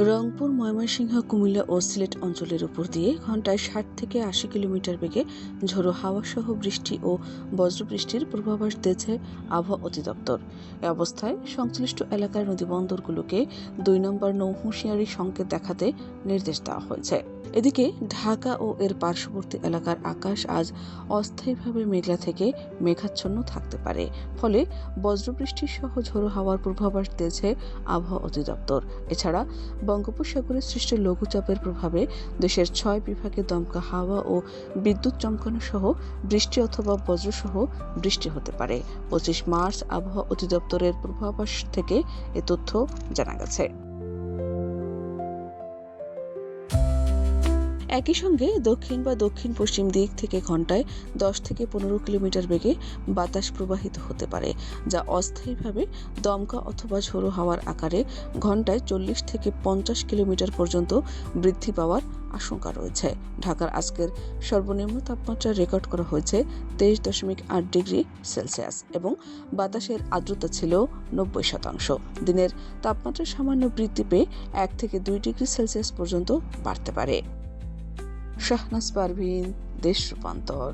রংপুর, ময়মনসিংহ, কুমিল্লা ও সিলেট অঞ্চলের উপর দিয়ে ঘন্টায় ৬০ থেকে ৮০ কিলোমিটার বেগে ঝোড়ো হাওয়াসহ বৃষ্টি ও বজ্রবৃষ্টির পূর্বাভাস দিয়েছে আবহাওয়া অধিদপ্তর। এ অবস্থায় সংশ্লিষ্ট এলাকার নদীবন্দরগুলোকে ২ নম্বর নৌ হুঁশিয়ারি সংকেত দেখাতে নির্দেশ দেওয়া হয়েছে। এদিকে ঢাকা ও এর পার্শ্ববর্তী এলাকার আকাশ আজ অস্থায়ীভাবে মেঘলা থেকে মেঘাচ্ছন্ন থাকতে পারে, ফলে বজ্রবৃষ্টি সহ ঝোড়ো হাওয়ার পূর্বাভাস দিয়েছে আবহাওয়া অধিদপ্তর। এছাড়া বঙ্গোপসাগরে সৃষ্ট লঘুচাপের প্রভাবে দেশের ৬ বিভাগে দমকা হাওয়া ও বিদ্যুৎ চমকানো সহ বৃষ্টি অথবা বজ্রসহ বৃষ্টি হতে পারে। ২৫ মার্চ আবহাওয়া অধিদপ্তরের পূর্বাভাস থেকে এ তথ্য জানা গেছে। একই সঙ্গে দক্ষিণ বা দক্ষিণ পশ্চিম দিক থেকে ঘন্টায় ১০ থেকে ১৫ কিলোমিটার বেগে বাতাস প্রবাহিত হতে পারে, যা অস্থায়ীভাবে দমকা অথবা ঝোড়ো হাওয়ার আকারে ঘন্টায় ৪০ থেকে ৫০ কিলোমিটার পর্যন্ত বৃদ্ধি পাওয়ার আশঙ্কা রয়েছে। ঢাকার আজকের সর্বনিম্ন তাপমাত্রা রেকর্ড করা হয়েছে ২৩.৮ ডিগ্রি সেলসিয়াস এবং বাতাসের আর্দ্রতা ছিল ৯০%। দিনের তাপমাত্রা সামান্য বৃদ্ধি পেয়ে ১ থেকে ২ ডিগ্রি সেলসিয়াস পর্যন্ত বাড়তে পারে। শাহনাজ পারভীন, দেশ রূপান্তর।